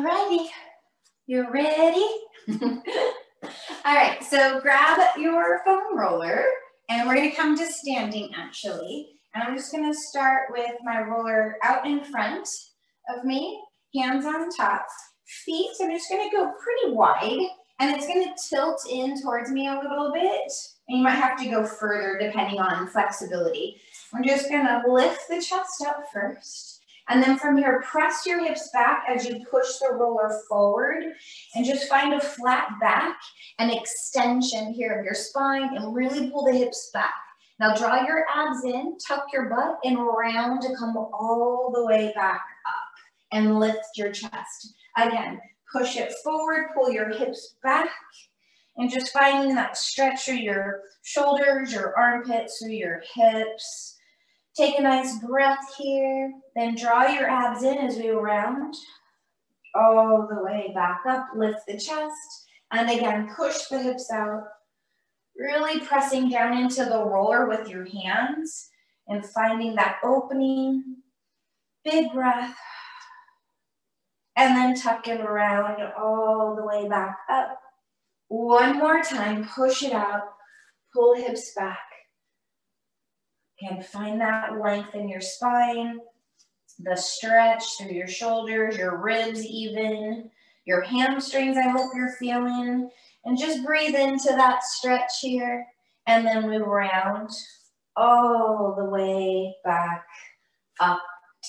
Alrighty, you ready? All right, so grab your foam roller and we're gonna come to standing actually. And I'm just gonna start with my roller out in front of me, hands on top, feet. So I'm just gonna go pretty wide and it's gonna tilt in towards me a little bit. And you might have to go further depending on flexibility. We're just gonna lift the chest up first. And then from here, press your hips back as you push the roller forward and just find a flat back and extension here of your spine and really pull the hips back. Now draw your abs in, tuck your butt and round to come all the way back up and lift your chest. Again, push it forward, pull your hips back and just finding that stretch through your shoulders, your armpits, through your hips. Take a nice breath here, then draw your abs in as we round all the way back up, lift the chest, and again, push the hips out, really pressing down into the roller with your hands and finding that opening, big breath, and then tuck it around all the way back up. One more time, push it out, pull hips back. Again, find that length in your spine, the stretch through your shoulders, your ribs even, your hamstrings I hope you're feeling. And just breathe into that stretch here and then move around all the way back up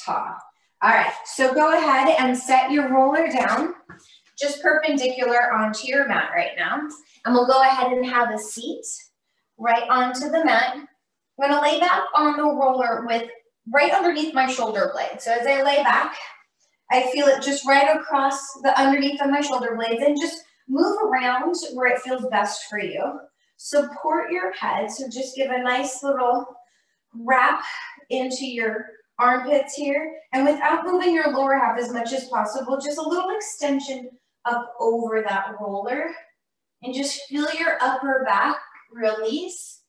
top. All right, so go ahead and set your roller down just perpendicular onto your mat right now. And we'll go ahead and have a seat right onto the mat. I'm gonna lay back on the roller with right underneath my shoulder blade. So as I lay back, I feel it just right across the underneath of my shoulder blades and just move around where it feels best for you. Support your head, so just give a nice little wrap into your armpits here. And without moving your lower half as much as possible, just a little extension up over that roller. And just feel your upper back release.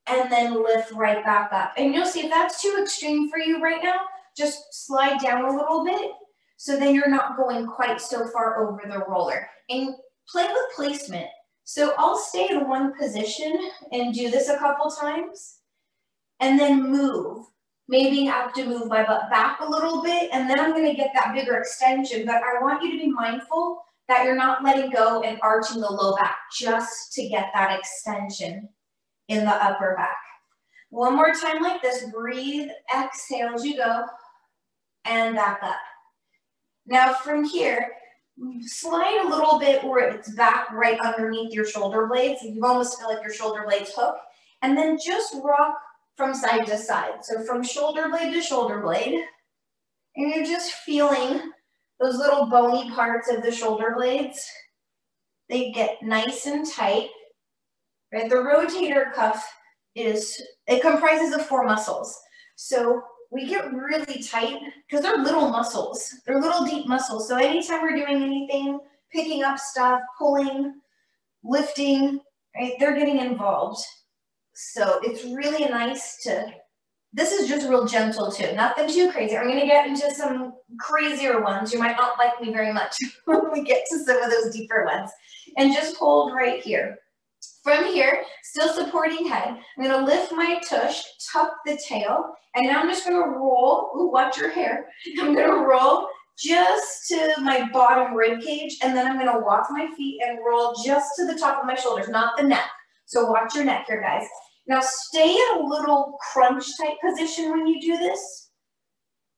And then lift right back up. And you'll see if that's too extreme for you right now, just slide down a little bit so then you're not going quite so far over the roller. And play with placement. So I'll stay in one position and do this a couple times and then move. Maybe have to move my butt back a little bit and then I'm gonna get that bigger extension, but I want you to be mindful that you're not letting go and arching the low back just to get that extension in the upper back. One more time like this, breathe, exhale as you go, and back up. Now from here, slide a little bit where it's back right underneath your shoulder blades. You almost feel like your shoulder blades hook, and then just rock from side to side. So from shoulder blade to shoulder blade, and you're just feeling those little bony parts of the shoulder blades. They get nice and tight. Right, the rotator cuff comprises of 4 muscles. So we get really tight because they're little muscles. They're little deep muscles. So anytime we're doing anything, picking up stuff, pulling, lifting, right, they're getting involved. So it's really nice this is just real gentle too, nothing too crazy. I'm gonna get into some crazier ones. You might not like me very much when we get to some of those deeper ones. And just hold right here. From here, still supporting head, I'm gonna lift my tush, tuck the tail, and now I'm just gonna roll, ooh, watch your hair. I'm gonna roll just to my bottom rib cage, and then I'm gonna walk my feet and roll just to the top of my shoulders, not the neck. So watch your neck here, guys. Now stay in a little crunch type position when you do this.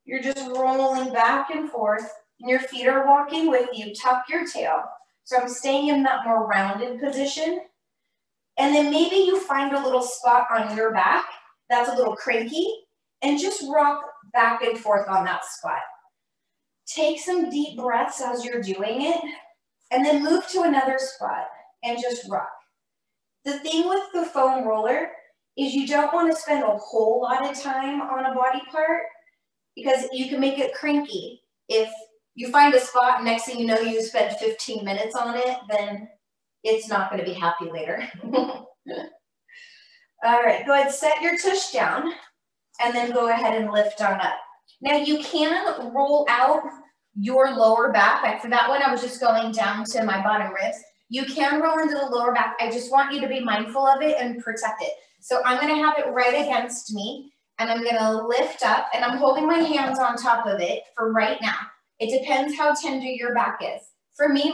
You're just rolling back and forth, and your feet are walking with you. Tuck your tail. So I'm staying in that more rounded position. And then maybe you find a little spot on your back that's a little cranky and just rock back and forth on that spot. Take some deep breaths as you're doing it and then move to another spot and just rock. The thing with the foam roller is you don't want to spend a whole lot of time on a body part because you can make it cranky. If you find a spot and next thing you know you spend 15 minutes on it, then it's not going to be happy later. All right, go ahead, set your tush down and then go ahead and lift on up. Now you can roll out your lower back. Like for that one, I was just going down to my bottom ribs. You can roll into the lower back. I just want you to be mindful of it and protect it. So I'm going to have it right against me, and I'm going to lift up, and I'm holding my hands on top of it for right now. It depends how tender your back is. For me,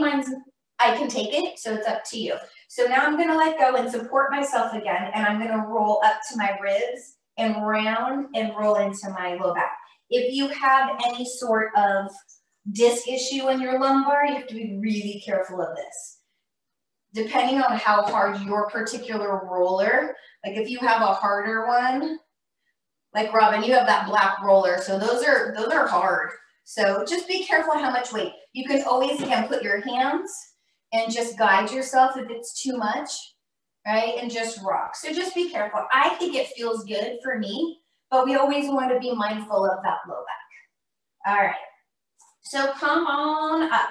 I can take it, so it's up to you. So now I'm going to let go and support myself again, and I'm going to roll up to my ribs and round and roll into my low back. If you have any sort of disc issue in your lumbar, you have to be really careful of this. Depending on how hard your particular roller, like if you have a harder one, like Robin, you have that black roller, so those are hard. So just be careful how much weight. You can always, again, put your hands and just guide yourself if it's too much, right? And just rock. So just be careful. I think it feels good for me, but we always want to be mindful of that low back. All right. So come on up.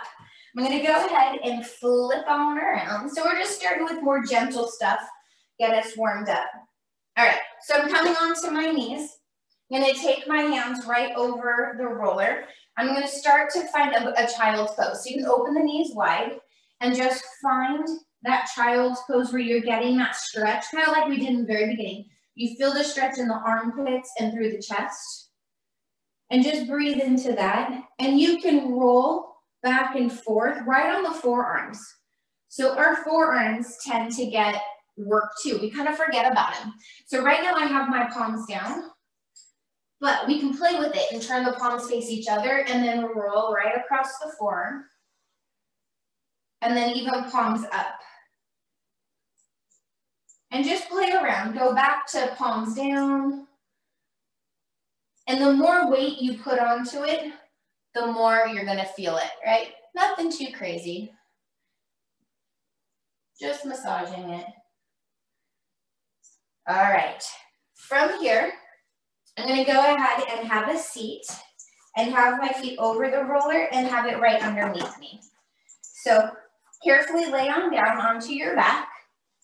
I'm going to go ahead and flip on around. So we're just starting with more gentle stuff. Get us warmed up. All right. So I'm coming onto my knees. I'm going to take my hands right over the roller. I'm going to start to find a child's pose. So you can open the knees wide and just find that child's pose where you're getting that stretch, kind of like we did in the very beginning. You feel the stretch in the armpits and through the chest. And just breathe into that. And you can roll back and forth right on the forearms. So our forearms tend to get work too. We kind of forget about them. So right now I have my palms down, but we can play with it and turn the palms face each other and then roll right across the forearm. And then even palms up. And just play around. Go back to palms down. And the more weight you put onto it, the more you're going to feel it, right? Nothing too crazy. Just massaging it. All right. From here, I'm going to go ahead and have a seat and have my feet over the roller and have it right underneath me. So carefully lay on down onto your back.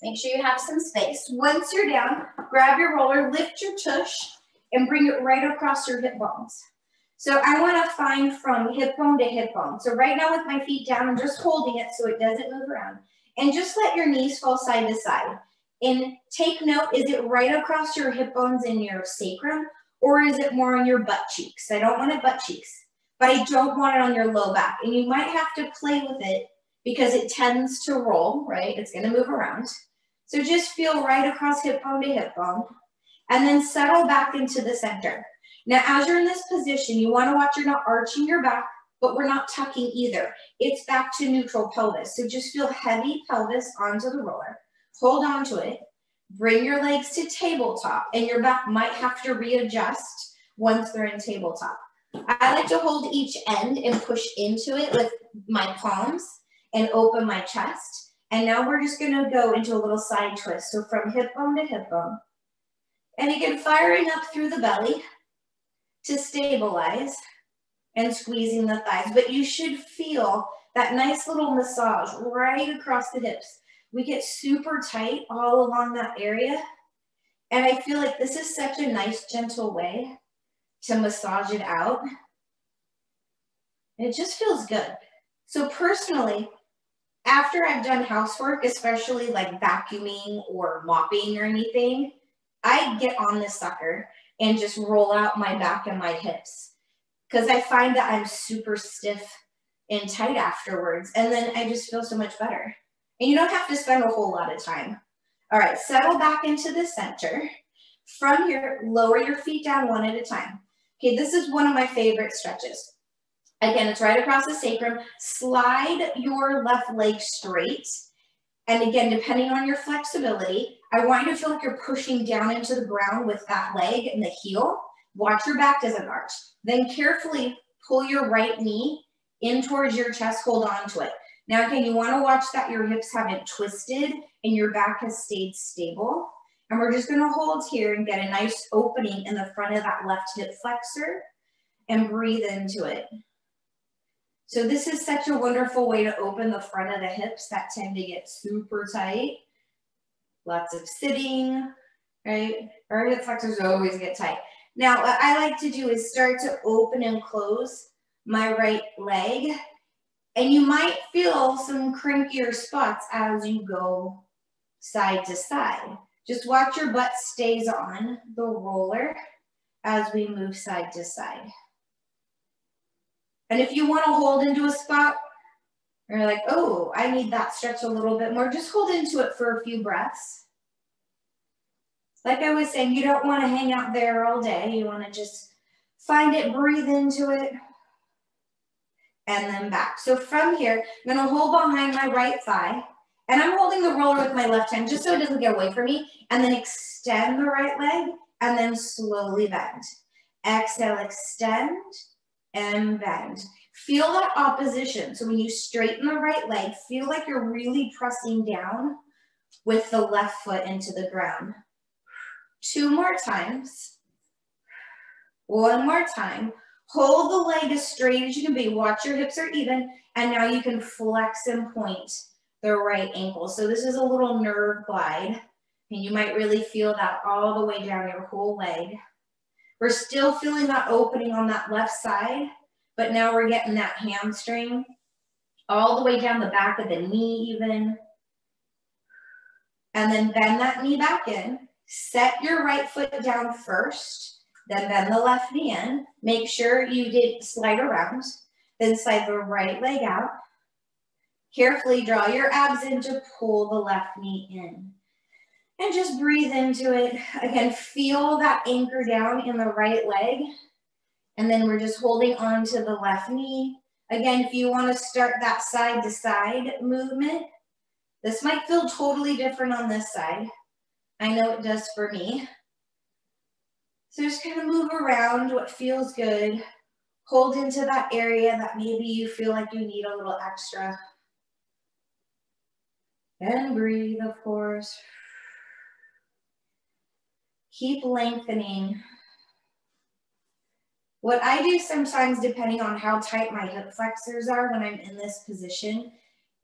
Make sure you have some space. Once you're down, grab your roller, lift your tush, and bring it right across your hip bones. So I want to find from hip bone to hip bone. So right now with my feet down, I'm just holding it so it doesn't move around. And just let your knees fall side to side. And take note, is it right across your hip bones in your sacrum, or is it more on your butt cheeks? I don't want it butt cheeks, but I don't want it on your low back. And you might have to play with it because it tends to roll, right? It's going to move around. So just feel right across hip bone to hip bone. And then settle back into the center. Now, as you're in this position, you want to watch you're not arching your back, but we're not tucking either. It's back to neutral pelvis. So just feel heavy pelvis onto the roller. Hold on to it. Bring your legs to tabletop, and your back might have to readjust once they're in tabletop. I like to hold each end and push into it with my palms and open my chest. And now we're just going to go into a little side twist. So from hip bone to hip bone. And again, firing up through the belly to stabilize and squeezing the thighs. But you should feel that nice little massage right across the hips. We get super tight all along that area. And I feel like this is such a nice, gentle way to massage it out. And it just feels good. So personally, after I've done housework, especially like vacuuming or mopping or anything, I get on this sucker and just roll out my back and my hips because I find that I'm super stiff and tight afterwards. And then I just feel so much better. And you don't have to spend a whole lot of time. All right, settle back into the center. From here, lower your feet down one at a time. Okay, this is one of my favorite stretches. Again, it's right across the sacrum. Slide your left leg straight. And again, depending on your flexibility, I want you to feel like you're pushing down into the ground with that leg and the heel. Watch your back doesn't arch. Then carefully pull your right knee in towards your chest, hold on to it. Now again, you want to watch that your hips haven't twisted and your back has stayed stable. And we're just going to hold here and get a nice opening in the front of that left hip flexor and breathe into it. So this is such a wonderful way to open the front of the hips that tend to get super tight. Lots of sitting, right? Our hip flexors always get tight. Now, what I like to do is start to open and close my right leg. And you might feel some crankier spots as you go side to side. Just watch your butt stays on the roller as we move side to side. And if you want to hold into a spot, or you're like, oh, I need that stretch a little bit more, just hold into it for a few breaths. Like I was saying, you don't want to hang out there all day. You want to just find it, breathe into it, and then back. So from here, I'm going to hold behind my right thigh, and I'm holding the roller with my left hand just so it doesn't get away from me, and then extend the right leg, and then slowly bend. Exhale, extend, and bend. Feel that opposition. So when you straighten the right leg, feel like you're really pressing down with the left foot into the ground. 2 more times. 1 more time. Hold the leg as straight as you can be. Watch your hips are even. And now you can flex and point the right ankle. So this is a little nerve glide. And you might really feel that all the way down your whole leg. We're still feeling that opening on that left side, but now we're getting that hamstring all the way down the back of the knee even. And then bend that knee back in. Set your right foot down first, then bend the left knee in. Make sure you did slide around, then slide the right leg out. Carefully draw your abs in to pull the left knee in. And just breathe into it. Again, feel that anchor down in the right leg. And then we're just holding on to the left knee. Again, if you want to start that side to side movement, this might feel totally different on this side. I know it does for me. So just kind of move around what feels good. Hold into that area that maybe you feel like you need a little extra. And breathe, of course. Keep lengthening. What I do sometimes, depending on how tight my hip flexors are when I'm in this position,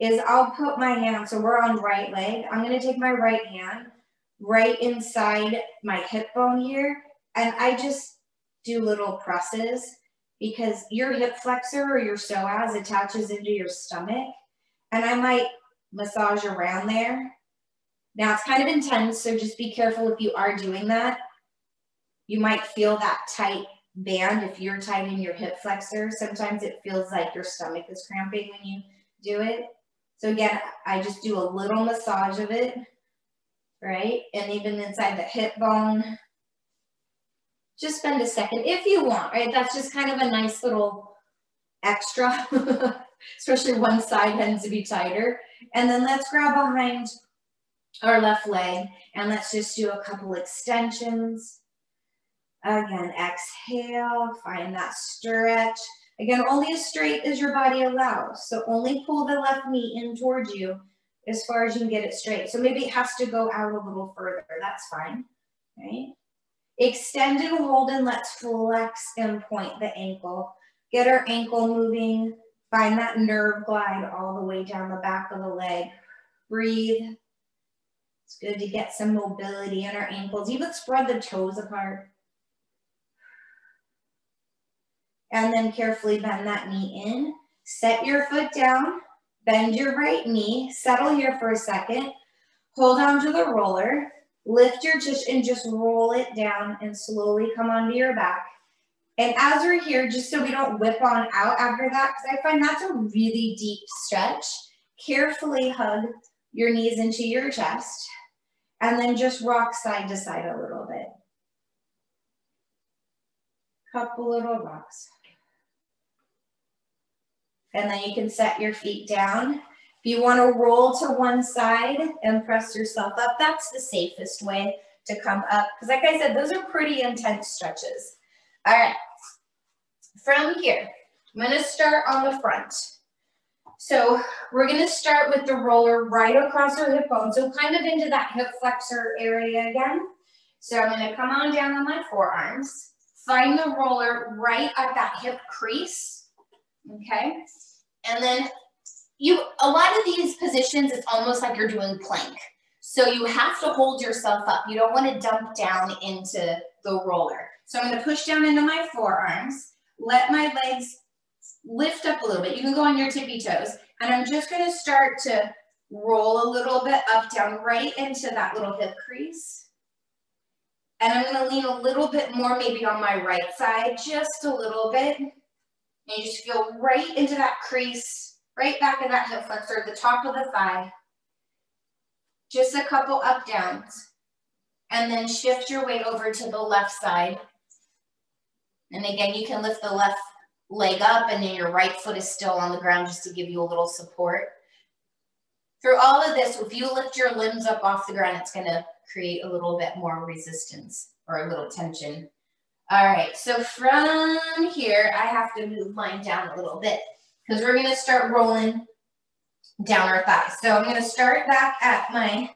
is I'll put my hand, so we're on right leg. I'm going to take my right hand right inside my hip bone here, and I just do little presses because your hip flexor or your psoas attaches into your stomach, and I might massage around there. Now it's kind of intense, so just be careful if you are doing that. You might feel that tight band if you're tight in your hip flexor. Sometimes it feels like your stomach is cramping when you do it. So again, I just do a little massage of it, right? And even inside the hip bone. Just spend a second if you want, right? That's just kind of a nice little extra, especially one side tends to be tighter. And then let's grab behind our left leg, and let's just do a couple extensions. Again, exhale, find that stretch. Again, only as straight as your body allows. So only pull the left knee in towards you as far as you can get it straight. So maybe it has to go out a little further. That's fine, right? Extend and hold, and let's flex and point the ankle. Get our ankle moving. Find that nerve glide all the way down the back of the leg. Breathe. It's good to get some mobility in our ankles. Even spread the toes apart. And then carefully bend that knee in. Set your foot down. Bend your right knee. Settle here for a second. Hold on to the roller. Lift your chest and just roll it down and slowly come onto your back. And as we're here, just so we don't whip on out after that, because I find that's a really deep stretch, carefully hug your knees into your chest. And then just rock side to side a little bit. Couple little rocks. And then you can set your feet down. If you want to roll to one side and press yourself up, that's the safest way to come up. Because like I said, those are pretty intense stretches. All right. From here, I'm going to start on the front. So we're going to start with the roller right across our hip bone. So kind of into that hip flexor area again. So I'm going to come on down on my forearms. Find the roller right at that hip crease. Okay. And then a lot of these positions, it's almost like you're doing plank. So you have to hold yourself up. You don't want to dump down into the roller. So I'm going to push down into my forearms. Let my legs lift up a little bit. You can go on your tippy toes. And I'm just gonna start to roll a little bit up, down, right into that little hip crease. And I'm gonna lean a little bit more maybe on my right side, just a little bit. And you just feel right into that crease, right back of that hip flexor, the top of the thigh. Just a couple up downs. And then shift your weight over to the left side. And again, you can lift the left leg up and then your right foot is still on the ground just to give you a little support. Through all of this, if you lift your limbs up off the ground, it's gonna create a little bit more resistance or a little tension. All right, so from here, I have to move mine down a little bit because we're gonna start rolling down our thighs. So I'm gonna start back at my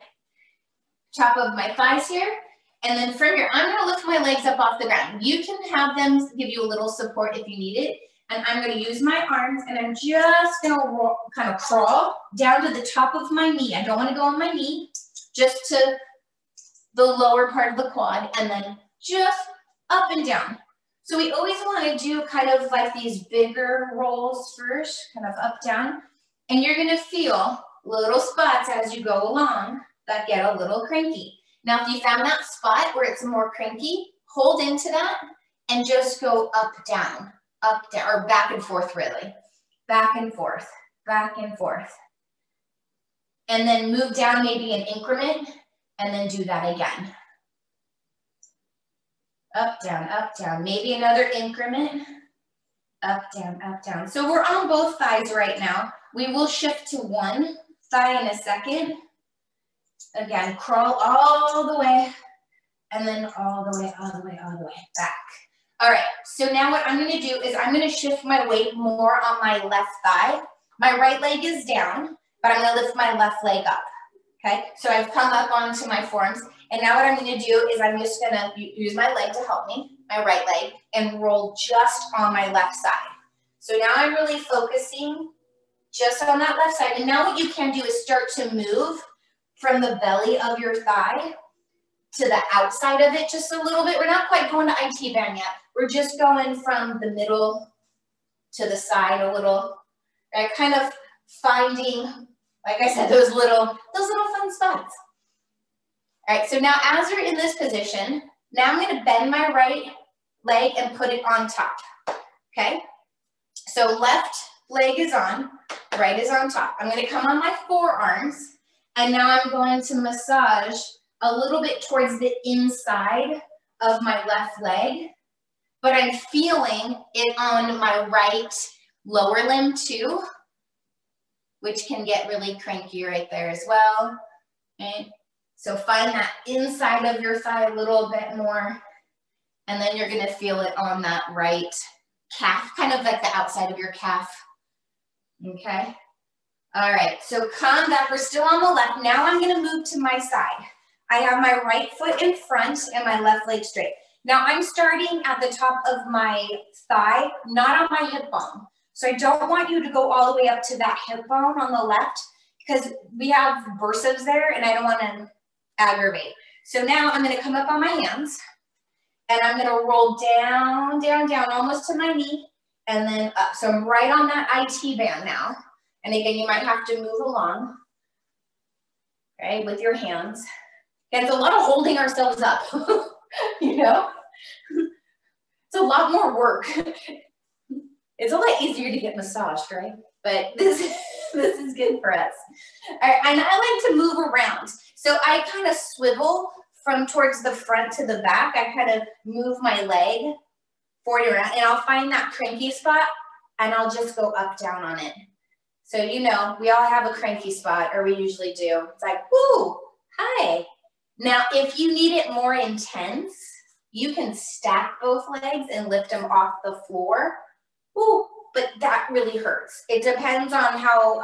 top of my thighs here. And then from here, I'm gonna lift my legs up off the ground. You can have them give you a little support if you need it. And I'm gonna use my arms and I'm just gonna roll, kind of crawl down to the top of my knee. I don't wanna go on my knee, just to the lower part of the quad and then just up and down. So we always wanna do kind of like these bigger rolls first, kind of up, down. And you're gonna feel little spots as you go along that get a little cranky. Now, if you found that spot where it's more cranky, hold into that and just go up, down, or back and forth really. Back and forth, back and forth. And then move down maybe an increment and then do that again. Up, down, maybe another increment. Up, down. So we're on both thighs right now. We will shift to one thigh in a second. Again, crawl all the way, and then all the way back. All right, so now what I'm gonna do is I'm gonna shift my weight more on my left thigh. My right leg is down, but I'm gonna lift my left leg up, okay? So I've come up onto my forearms, and now what I'm gonna do is I'm just gonna use my leg to help me, my right leg, and roll just on my left side. So now I'm really focusing just on that left side, and now what you can do is start to move from the belly of your thigh to the outside of it just a little bit. We're not quite going to IT band yet. We're just going from the middle to the side a little, right? Kind of finding, like I said, those little fun spots. All right, so now as you're in this position, now I'm gonna bend my right leg and put it on top, okay? So left leg is on, right is on top. I'm gonna come on my forearms, and now I'm going to massage a little bit towards the inside of my left leg, but I'm feeling it on my right lower limb too, which can get really cranky right there as well. Okay? So find that inside of your thigh a little bit more, and then you're gonna feel it on that right calf, kind of like the outside of your calf, okay? All right, so come back, we're still on the left. Now I'm gonna move to my side. I have my right foot in front and my left leg straight. Now I'm starting at the top of my thigh, not on my hip bone. So I don't want you to go all the way up to that hip bone on the left because we have bursas there and I don't wanna aggravate. So now I'm gonna come up on my hands and I'm gonna roll down, down, down, almost to my knee and then up. So I'm right on that IT band now. And again, you might have to move along, okay, with your hands. And it's a lot of holding ourselves up, you know? It's a lot more work. It's a lot easier to get massaged, right? But this is good for us. All right, and I like to move around. So I kind of swivel from towards the front to the back. I kind of move my leg forward around, and I'll find that cranky spot, and I'll just go up, down on it. So, you know, we all have a cranky spot, or we usually do. It's like, whoo, hi. Now, if you need it more intense, you can stack both legs and lift them off the floor. Ooh, but that really hurts. It depends on how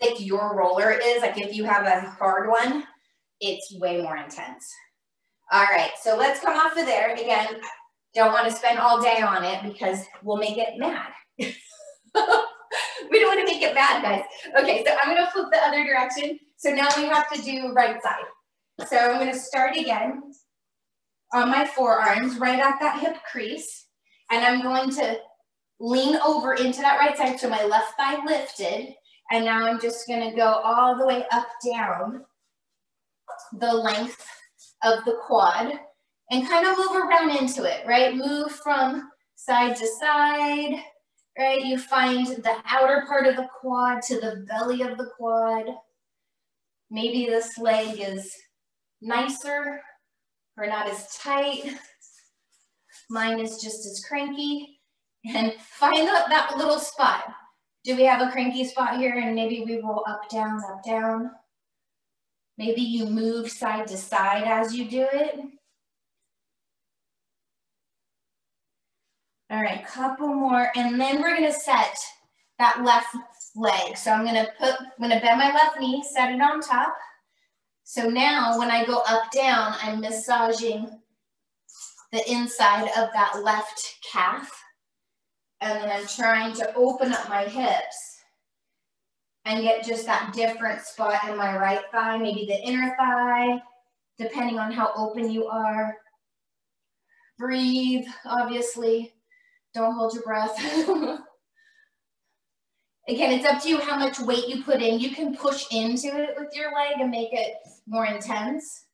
thick your roller is. Like if you have a hard one, it's way more intense. All right, so let's come off of there. Again, don't want to spend all day on it because we'll make it mad. We don't want to make it bad, guys. Okay, so I'm going to flip the other direction. So now we have to do right side. So I'm going to start again on my forearms, right at that hip crease. And I'm going to lean over into that right side. So my left thigh lifted. And now I'm just gonna go all the way up down the length of the quad and kind of move around into it, right? Move from side to side, right? You find the outer part of the quad to the belly of the quad. Maybe this leg is nicer or not as tight. Mine is just as cranky. And find that little spot. Do we have a cranky spot here? And maybe we roll up, down, up, down. Maybe you move side to side as you do it. All right, couple more, and then we're gonna set that left leg. So I'm gonna bend my left knee, set it on top. So now when I go up, down, I'm massaging the inside of that left calf. And then I'm trying to open up my hips and get just that different spot in my right thigh, maybe the inner thigh, depending on how open you are. Breathe, obviously. Don't hold your breath. Again, it's up to you how much weight you put in. You can push into it with your leg and make it more intense.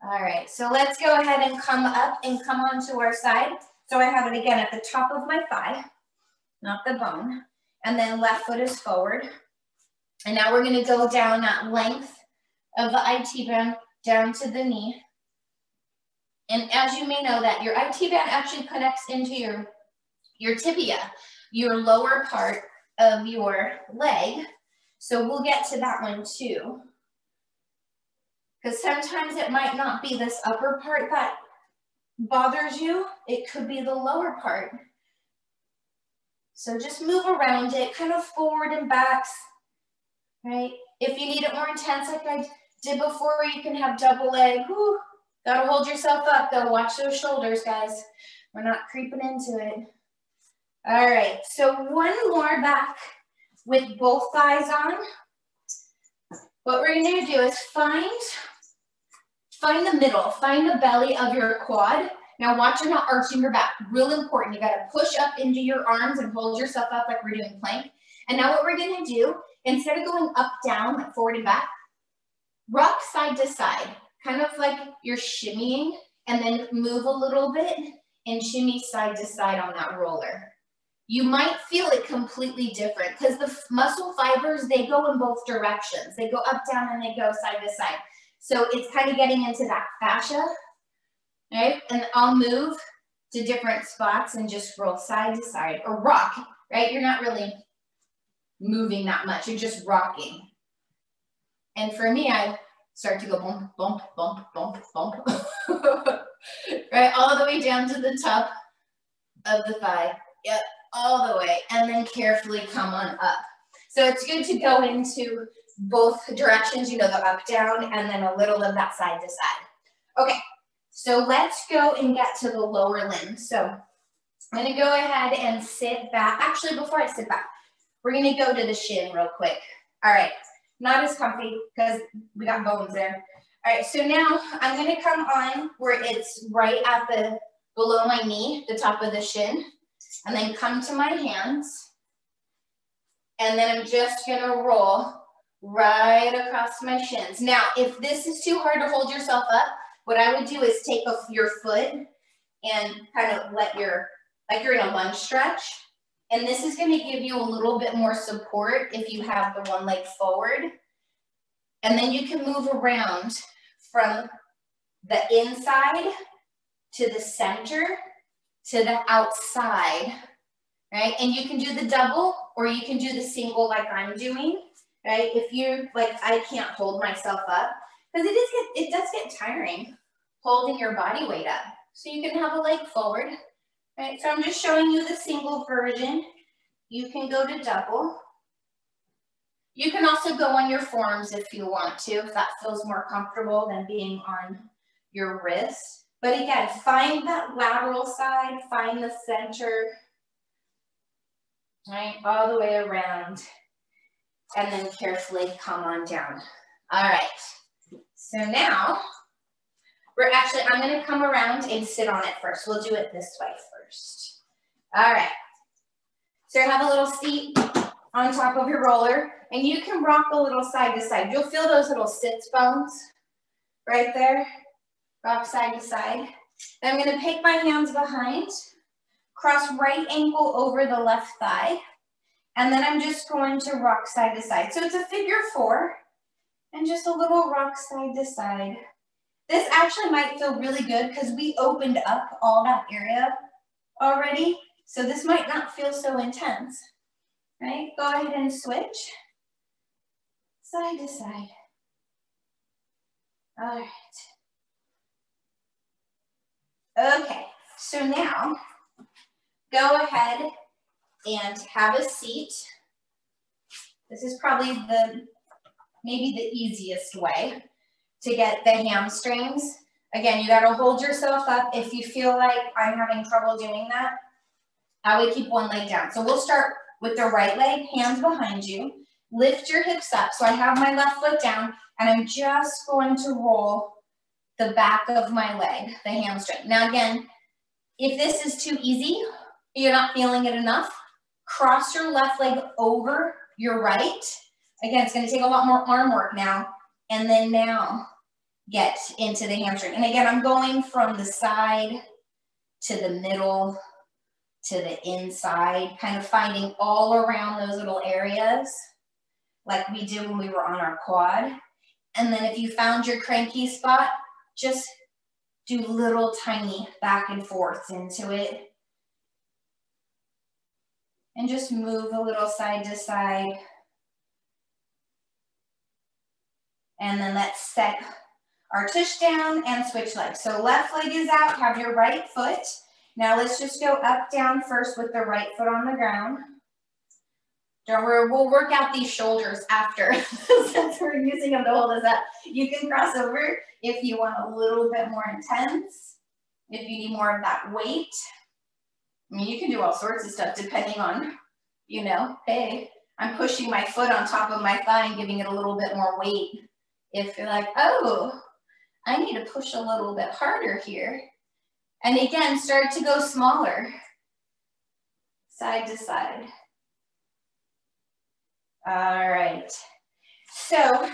All right, so let's go ahead and come up and come onto our side. So I have it again at the top of my thigh, not the bone. And then left foot is forward. And now we're gonna go down that length of the IT band down to the knee. And as you may know that your IT band actually connects into your tibia, your lower part of your leg. So we'll get to that one too. Because sometimes it might not be this upper part that bothers you. It could be the lower part. So just move around it, kind of forward and backs, right? If you need it more intense like I did before, you can have double leg. Whew. Gotta hold yourself up though. Watch those shoulders, guys. We're not creeping into it. All right, so one more back with both thighs on. What we're gonna do is find the middle, find the belly of your quad. Now watch you're not arching your back, real important. You gotta push up into your arms and hold yourself up like we're doing plank. And now what we're gonna do, instead of going up, down, like forward and back, rock side to side, kind of like you're shimmying, and then move a little bit and shimmy side to side on that roller. You might feel it completely different because the muscle fibers, they go in both directions. They go up, down, and they go side to side. So it's kind of getting into that fascia, right? And I'll move to different spots and just roll side to side or rock, right? You're not really moving that much. You're just rocking. And for me, I start to go bump, bump, bump, bump, bump. Right, all the way down to the top of the thigh. Yep, all the way. And then carefully come on up. So it's good to go into both directions, you know, the up, down, and then a little of that side to side. Okay, so let's go and get to the lower limb. So I'm gonna go ahead and sit back. Actually, before I sit back, we're gonna go to the shin real quick. All right, not as comfy because we got bones there. All right, so now I'm gonna come on where it's right at the below my knee, the top of the shin, and then come to my hands. And then I'm just gonna roll right across my shins. Now, if this is too hard to hold yourself up, what I would do is take your foot and kind of let like you're in a lunge stretch. And this is gonna give you a little bit more support if you have the one leg forward. And then you can move around from the inside to the center to the outside, right? And you can do the double or you can do the single like I'm doing, right? If you're like, I can't hold myself up, because it does get tiring holding your body weight up. So you can have a leg forward, right? So I'm just showing you the single version. You can go to double. You can also go on your forearms if you want to, if that feels more comfortable than being on your wrist. But again, find that lateral side, find the center, right, all the way around, and then carefully come on down. All right, so now, I'm gonna come around and sit on it first. We'll do it this way first. All right, So you have a little seat on top of your roller, and you can rock a little side to side. You'll feel those little sits bones right there. Rock side to side. Then I'm going to pick my hands behind, cross right ankle over the left thigh, and then I'm just going to rock side to side. So it's a figure 4, and just a little rock side to side. This actually might feel really good because we opened up all that area already, so this might not feel so intense, right? Go ahead and switch side to side. All right. Okay, so now go ahead and have a seat. This is probably maybe the easiest way to get the hamstrings. Again, you gotta hold yourself up. If you feel like I'm having trouble doing that, I would keep one leg down. So we'll start with the right leg, hands behind you. Lift your hips up. So I have my left foot down, and I'm just going to roll the back of my leg, the hamstring. Now again, if this is too easy, you're not feeling it enough, cross your left leg over your right. Again, it's gonna take a lot more arm work now, and then now get into the hamstring. And again, I'm going from the side to the middle to the inside, kind of finding all around those little areas like we did when we were on our quad. And then if you found your cranky spot, just do little tiny back and forths into it. And just move a little side to side. And then let's set our tush down and switch legs. So left leg is out, have your right foot. Now let's just go up, down first with the right foot on the ground. Don't worry, we'll work out these shoulders after since we're using them to hold us up. You can cross over if you want a little bit more intense, if you need more of that weight. I mean, you can do all sorts of stuff depending on, you know, hey, I'm pushing my foot on top of my thigh and giving it a little bit more weight. If you're like, oh, I need to push a little bit harder here. And again, start to go smaller, side to side. All right. So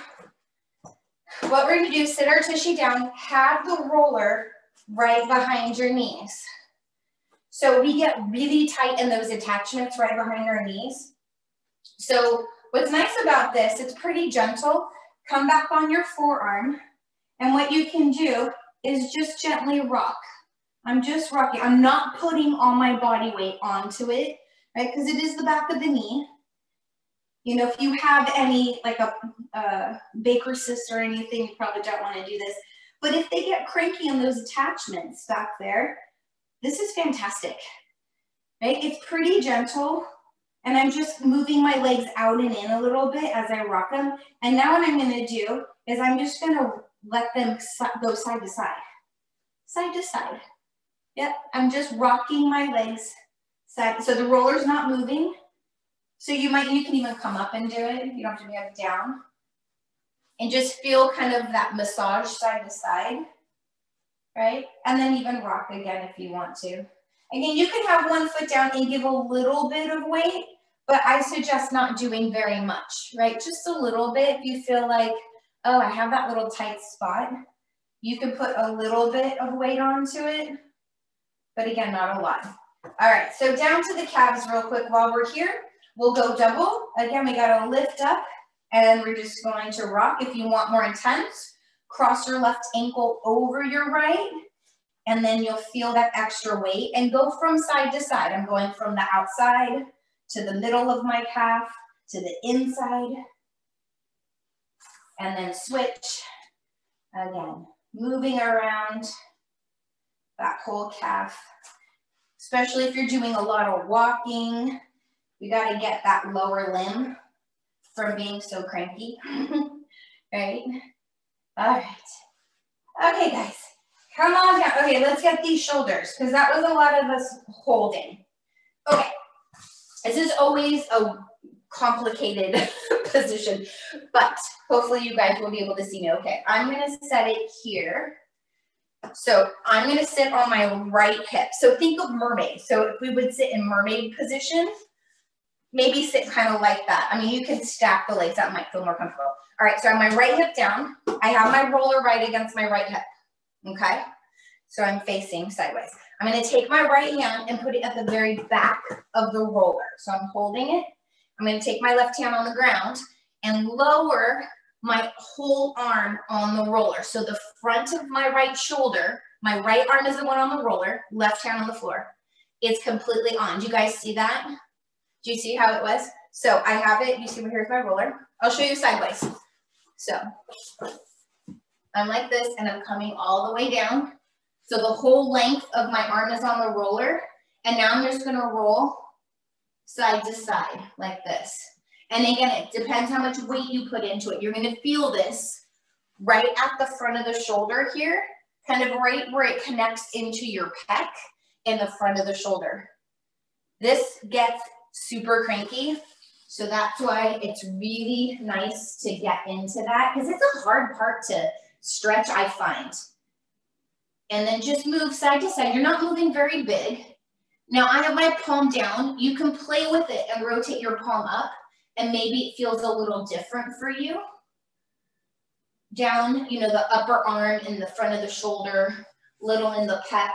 what we're gonna do is sit our tushy down, have the roller right behind your knees. So we get really tight in those attachments right behind our knees. So what's nice about this, it's pretty gentle. Come back on your forearm. And what you can do is just gently rock. I'm just rocking. I'm not putting all my body weight onto it, right? Because it is the back of the knee. You know, if you have any, like a Baker cyst or anything, you probably don't want to do this. But if they get cranky on those attachments back there, this is fantastic, right? It's pretty gentle. And I'm just moving my legs out and in a little bit as I rock them. And now what I'm going to do is I'm just going to let them go side to side. Side to side. Yep, I'm just rocking my legs side. So the roller's not moving. So you can even come up and do it. You don't have to be up down. And just feel kind of that massage side to side, right? And then even rock again if you want to. Again, you can have one foot down and give a little bit of weight, but I suggest not doing very much, right? Just a little bit. If you feel like, oh, I have that little tight spot, you can put a little bit of weight onto it, but again, not a lot. All right, so down to the calves real quick while we're here. We'll go double. Again, we gotta lift up and we're just going to rock. If you want more intense, cross your left ankle over your right, and then you'll feel that extra weight and go from side to side. I'm going from the outside to the middle of my calf to the inside, and then switch. Again, moving around that whole calf, especially if you're doing a lot of walking. We got to get that lower limb from being so cranky, right? All right. Okay, guys, come on down. Okay, let's get these shoulders because that was a lot of us holding. Okay, this is always a complicated position, but hopefully you guys will be able to see me. Okay, I'm going to set it here. So I'm going to sit on my right hip. So think of mermaid. So if we would sit in mermaid position, maybe sit kind of like that. I mean, you can stack the legs, that might feel more comfortable. All right, so I have my right hip down. I have my roller right against my right hip, okay? So I'm facing sideways. I'm gonna take my right hand and put it at the very back of the roller. So I'm holding it. I'm gonna take my left hand on the ground and lower my whole arm on the roller. So the front of my right shoulder, my right arm is the one on the roller, left hand on the floor. It's completely on. Do you guys see that? Do you see how it was? So I have it, you see here's my roller. I'll show you sideways. So I'm like this and I'm coming all the way down. So the whole length of my arm is on the roller. And now I'm just gonna roll side to side like this. And again, it depends how much weight you put into it. You're gonna feel this right at the front of the shoulder here, kind of right where it connects into your pec in the front of the shoulder. This gets super cranky. So that's why it's really nice to get into that, because it's a hard part to stretch, I find. And then just move side to side. You're not moving very big. Now I have my palm down. You can play with it and rotate your palm up, and maybe it feels a little different for you. Down, you know, the upper arm in the front of the shoulder, little in the pec.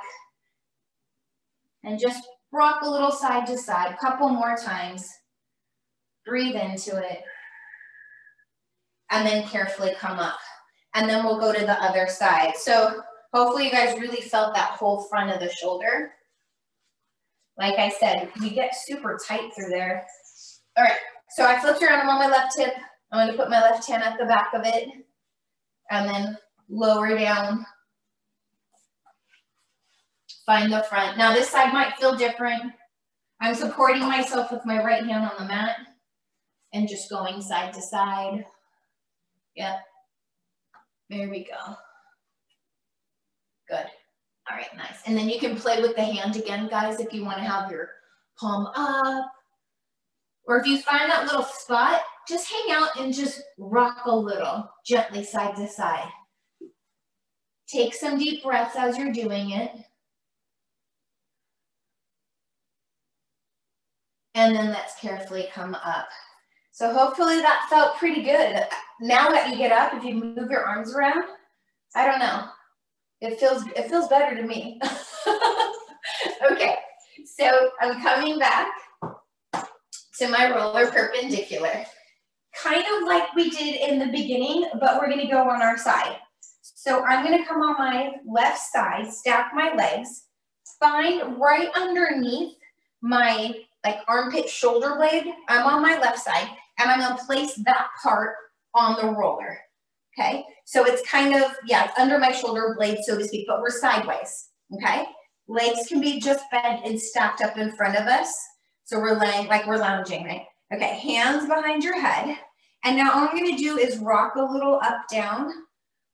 And just rock a little side to side, a couple more times. Breathe into it. And then carefully come up. And then we'll go to the other side. So hopefully you guys really felt that whole front of the shoulder. Like I said, we get super tight through there. All right, so I flipped around, I'm on my left hip. I'm gonna put my left hand at the back of it and then lower down. Find the front. Now this side might feel different. I'm supporting myself with my right hand on the mat and just going side to side. Yep, there we go. Good. All right, nice. And then you can play with the hand again, guys, if you want to have your palm up. Or if you find that little spot, just hang out and just rock a little, gently side to side. Take some deep breaths as you're doing it. And then let's carefully come up. So hopefully that felt pretty good. Now that you get up, if you move your arms around, I don't know. It feels better to me. Okay, so I'm coming back to my roller perpendicular. Kind of like we did in the beginning, but we're gonna go on our side. So I'm gonna come on my left side, stack my legs, find right underneath my armpit shoulder blade. I'm on my left side, and I'm gonna place that part on the roller. Okay, so it's kind of, yeah, it's under my shoulder blade, so to speak, but we're sideways, okay? Legs can be just bent and stacked up in front of us. So we're laying like we're lounging, right? Okay, hands behind your head. And now all I'm gonna do is rock a little up, down,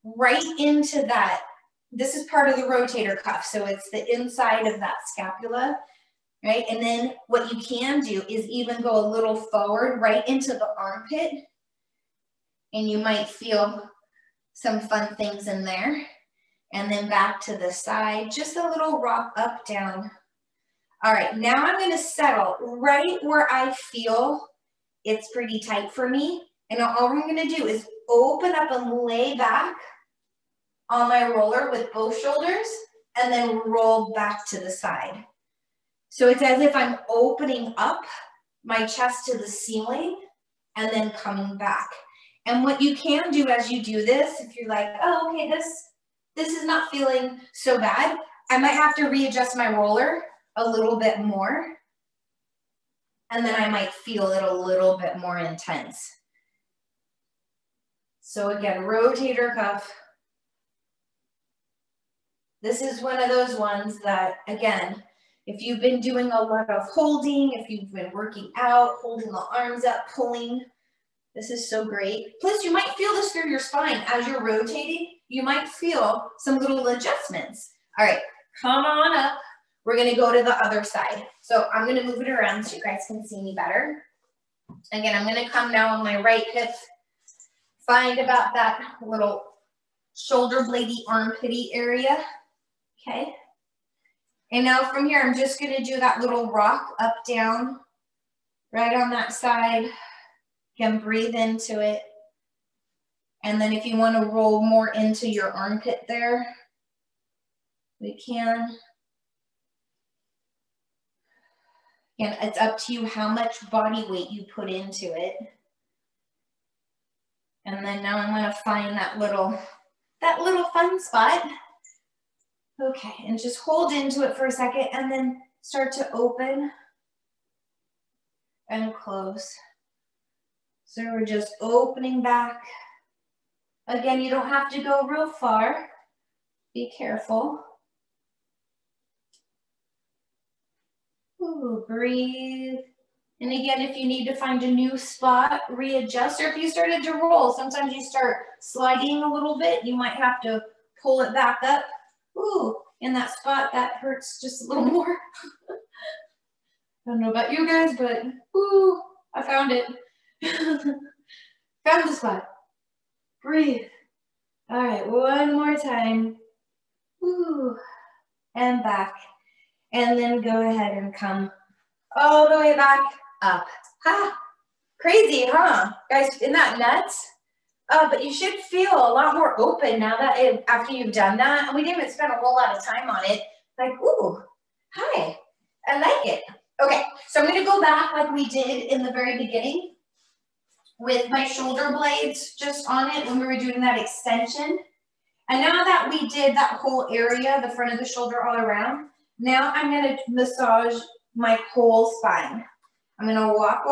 right into that. This is part of the rotator cuff, so it's the inside of that scapula, right? And then what you can do is even go a little forward right into the armpit, and you might feel some fun things in there. And then back to the side, just a little rock up, down. All right, now I'm gonna settle right where I feel it's pretty tight for me. And all I'm gonna do is open up and lay back on my roller with both shoulders and then roll back to the side. So it's as if I'm opening up my chest to the ceiling and then coming back. And what you can do as you do this, if you're like, oh, okay, this is not feeling so bad, I might have to readjust my roller a little bit more. And then I might feel it a little bit more intense. So again, rotator cuff. This is one of those ones that, again, if you've been doing a lot of holding, if you've been working out, holding the arms up, pulling, this is so great. Plus, you might feel this through your spine. As you're rotating, you might feel some little adjustments. All right, come on up. We're gonna go to the other side. So I'm gonna move it around so you guys can see me better. Again, I'm gonna come now on my right hip, find about that little shoulder bladey, armpity area, okay? And now from here, I'm just gonna do that little rock up, down, right on that side. Again, breathe into it. And then if you want to roll more into your armpit there, we can. Again, it's up to you how much body weight you put into it. And then now I'm going to find that little fun spot. Okay, and just hold into it for a second and then start to open and close. So we're just opening back. Again, you don't have to go real far. Be careful. Ooh, breathe. And again, if you need to find a new spot, readjust. Or if you started to roll, sometimes you start sliding a little bit. You might have to pull it back up. Ooh, in that spot, that hurts just a little more. I don't know about you guys, but ooh, I found it. Found the spot. Breathe. All right, one more time. Ooh, and back. And then go ahead and come all the way back up. Ha! Crazy, huh? Guys, isn't that nuts? But you should feel a lot more open now that after you've done that. And we didn't even spend a whole lot of time on it. Like, ooh, hi, I like it. Okay, so I'm gonna go back like we did in the very beginning with my shoulder blades just on it when we were doing that extension. And now that we did that whole area, the front of the shoulder all around, now I'm gonna massage my whole spine. I'm gonna walk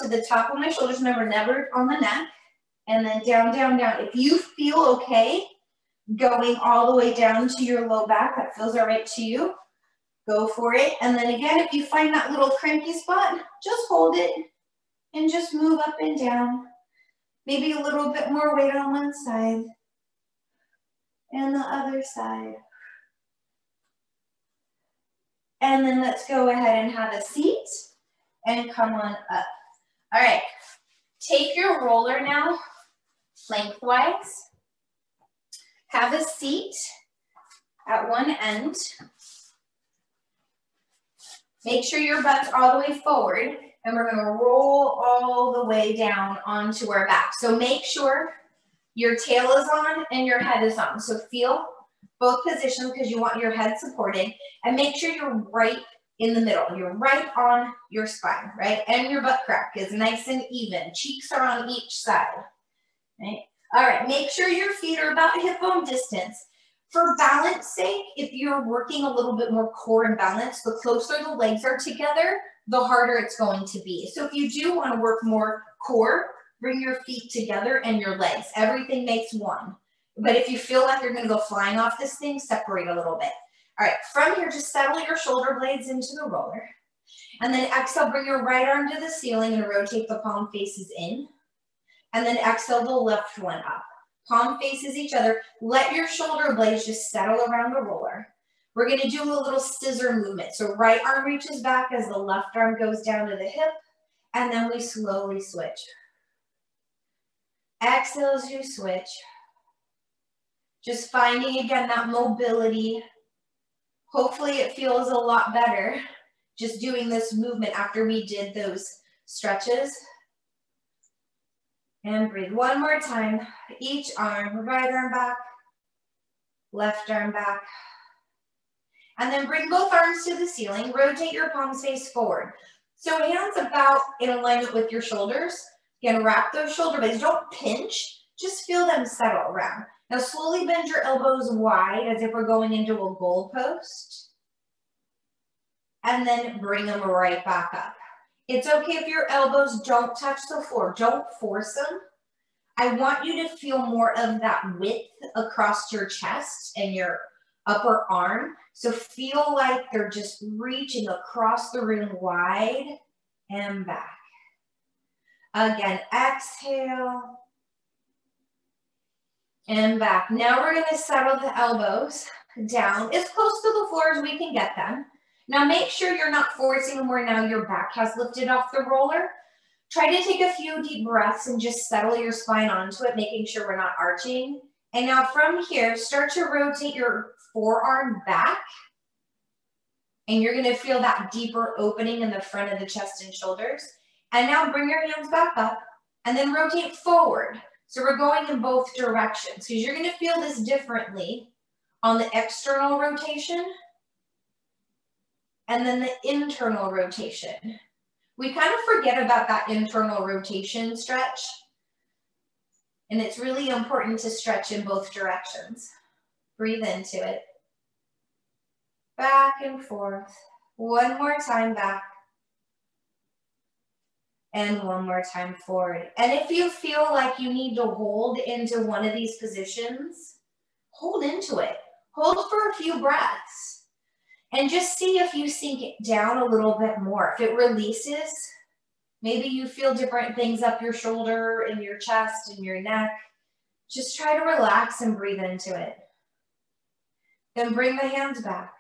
to the top of my shoulders, remember, never on the neck, and then down, down, down. If you feel okay going all the way down to your low back, that feels all right to you, go for it. And then again, if you find that little cranky spot, just hold it and just move up and down. Maybe a little bit more weight on one side and the other side. And then let's go ahead and have a seat and come on up. All right, take your roller now, lengthwise. Have a seat at one end. Make sure your butt's all the way forward, and we're gonna roll all the way down onto our back. So make sure your tail is on and your head is on. So feel both positions because you want your head supported, and make sure you're right in the middle. You're right on your spine, right? And your butt crack is nice and even. Cheeks are on each side, right? All right, make sure your feet are about hip bone distance. For balance sake, if you're working a little bit more core and balance, the closer the legs are together, the harder it's going to be. So if you do want to work more core, bring your feet together and your legs. Everything makes one. But if you feel like you're going to go flying off this thing, separate a little bit. All right, from here, just settle your shoulder blades into the roller. And then exhale, bring your right arm to the ceiling and rotate the palm faces in. And then exhale the left one up. Palm faces each other. Let your shoulder blades just settle around the roller. We're going to do a little scissor movement. So right arm reaches back as the left arm goes down to the hip. And then we slowly switch. Exhale as you switch. Just finding, again, that mobility. Hopefully it feels a lot better just doing this movement after we did those stretches. And breathe one more time. Each arm, right arm back, left arm back. And then bring both arms to the ceiling. Rotate your palms face forward. So hands about in alignment with your shoulders. Again, wrap those shoulder blades. Don't pinch, just feel them settle around. Now slowly bend your elbows wide as if we're going into a goal post. And then bring them right back up. It's okay if your elbows don't touch the floor. Don't force them. I want you to feel more of that width across your chest and your upper arm. So feel like they're just reaching across the room wide and back. Again, exhale and back. Now we're going to settle the elbows down as close to the floor as we can get them. Now make sure you're not forcing them where now your back has lifted off the roller. Try to take a few deep breaths and just settle your spine onto it, making sure we're not arching. And now from here, start to rotate your forearm back. And you're going to feel that deeper opening in the front of the chest and shoulders. And now bring your hands back up and then rotate forward. So we're going in both directions because you're going to feel this differently on the external rotation and then the internal rotation. We kind of forget about that internal rotation stretch, and it's really important to stretch in both directions. Breathe into it. Back and forth. One more time back. And one more time forward. And if you feel like you need to hold into one of these positions, hold into it. Hold for a few breaths. And just see if you sink it down a little bit more. If it releases, maybe you feel different things up your shoulder, in your chest, in your neck. Just try to relax and breathe into it. Then bring the hands back.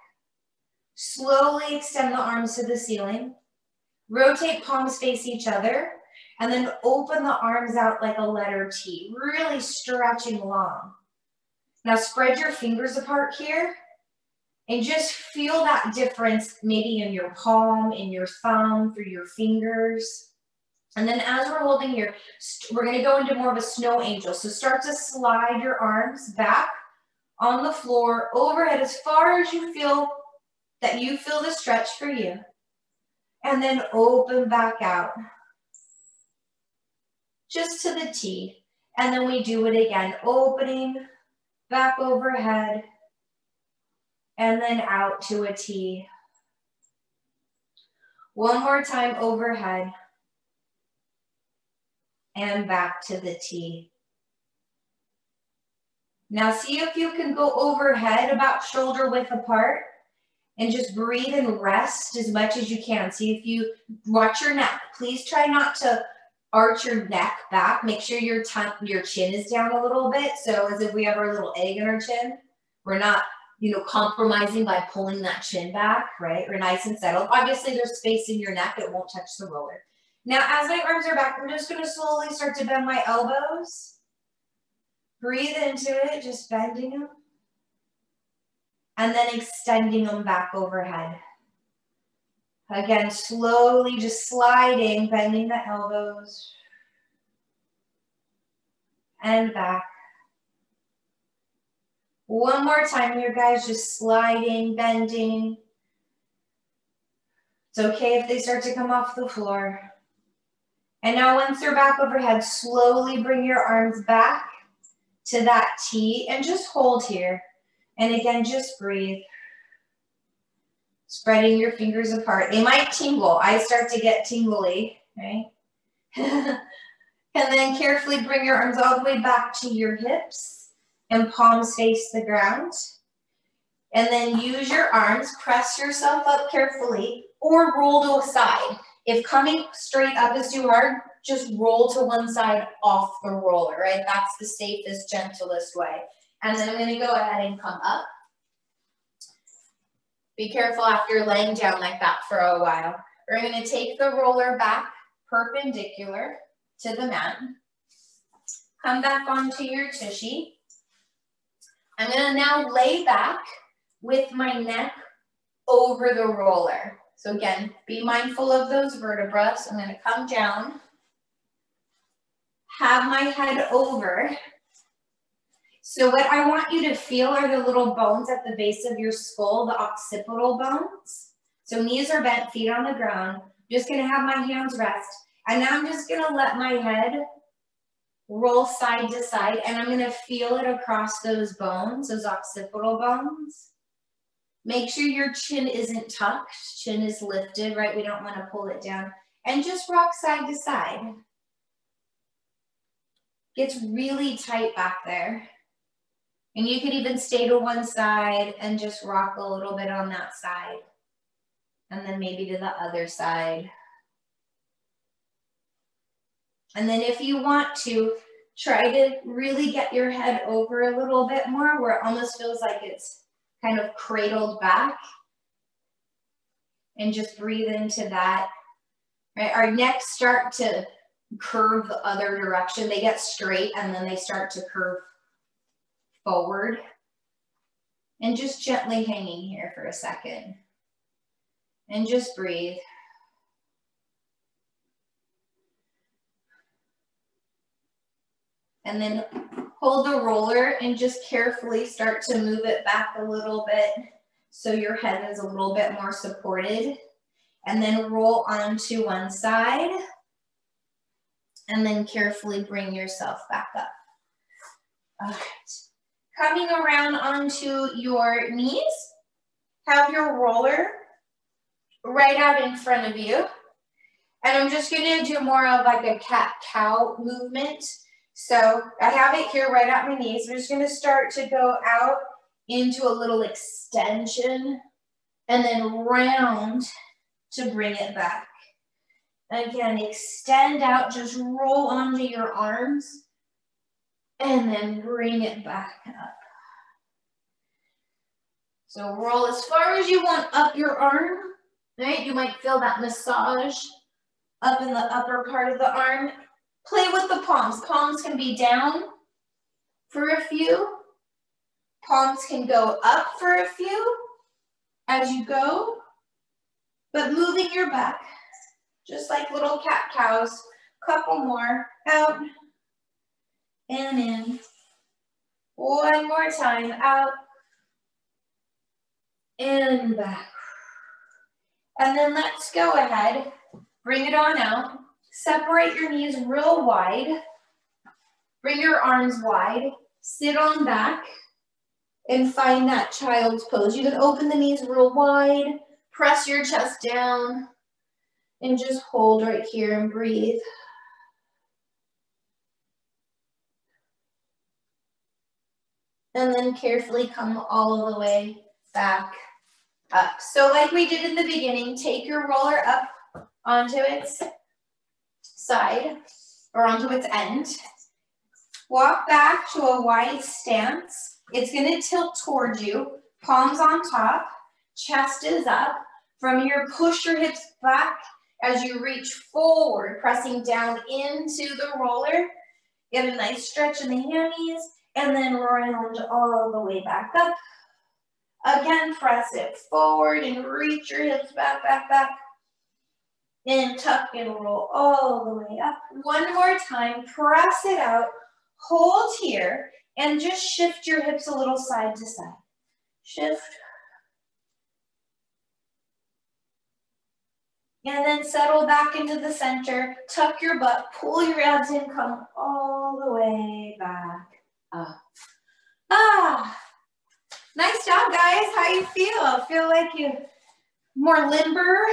Slowly extend the arms to the ceiling. Rotate palms face each other. And then open the arms out like a letter T, really stretching long. Now spread your fingers apart here. And just feel that difference maybe in your palm, in your thumb, through your fingers. And then as we're holding here, we're going to go into more of a snow angel. So start to slide your arms back on the floor, overhead as far as you feel that you feel the stretch for you. And then open back out. Just to the T. And then we do it again, opening back overhead. And then out to a T. One more time overhead. And back to the T. Now see if you can go overhead about shoulder width apart and just breathe and rest as much as you can. See if you watch your neck. Please try not to arch your neck back. Make sure your chin is down a little bit. So as if we have our little egg in our chin, we're not compromising by pulling that chin back, right? We're nice and settled. Obviously, there's space in your neck. It won't touch the roller. Now, as my arms are back, I'm just going to slowly start to bend my elbows. Breathe into it, just bending them. And then extending them back overhead. Again, slowly just sliding, bending the elbows. And back. One more time here, guys, just sliding, bending. It's okay if they start to come off the floor. And now once they're back overhead, slowly bring your arms back to that T and just hold here. And again, just breathe. Spreading your fingers apart. They might tingle. I start to get tingly, right? And then carefully bring your arms all the way back to your hips. And palms face the ground. And then use your arms, press yourself up carefully, or roll to a side. If coming straight up is too hard, just roll to one side off the roller, right? That's the safest, gentlest way. And then I'm going to go ahead and come up. Be careful after laying down like that for a while. We're going to take the roller back perpendicular to the mat. Come back onto your tushy. I'm going to now lay back with my neck over the roller. So again, be mindful of those vertebrae. I'm going to come down, have my head over. So what I want you to feel are the little bones at the base of your skull, the occipital bones. So knees are bent, feet on the ground. I'm just going to have my hands rest. And now I'm just going to let my head roll side to side, and I'm going to feel it across those bones, those occipital bones. Make sure your chin isn't tucked, chin is lifted, right? We don't want to pull it down. And just rock side to side. Gets really tight back there. And you could even stay to one side and just rock a little bit on that side. And then maybe to the other side. And then if you want to, try to really get your head over a little bit more where it almost feels like it's kind of cradled back. And just breathe into that. Right? Our necks start to curve the other direction. They get straight and then they start to curve forward. And just gently hanging here for a second. And just breathe. And then hold the roller and just carefully start to move it back a little bit so your head is a little bit more supported. And then roll onto one side. And then carefully bring yourself back up. All right. Coming around onto your knees, have your roller right out in front of you. And I'm just gonna do more of like a cat-cow movement. So I have it here right at my knees. I'm just gonna start to go out into a little extension and then round to bring it back. Again, extend out, just roll onto your arms and then bring it back up. So roll as far as you want up your arm, right? You might feel that massage up in the upper part of the arm. Play with the palms. Palms can be down for a few. Palms can go up for a few as you go, but moving your back, just like little cat-cows. Couple more, out and in. One more time, out and back. And then let's go ahead, bring it on out. Separate your knees real wide. Bring your arms wide. Sit on back and find that child's pose. You can open the knees real wide, press your chest down, and just hold right here and breathe. And then carefully come all the way back up. So like we did in the beginning, take your roller up onto its side or onto its end. Walk back to a wide stance. It's going to tilt towards you, palms on top, chest is up. From here, push your hips back as you reach forward, pressing down into the roller. Get a nice stretch in the hammies, and then round all the way back up. Again, press it forward and reach your hips back, back, back. And tuck and roll all the way up. One more time, press it out, hold here, and just shift your hips a little side to side. Shift. And then settle back into the center, tuck your butt, pull your abs in, come all the way back up. Ah, nice job, guys. How you feel? Feel like you're more limber?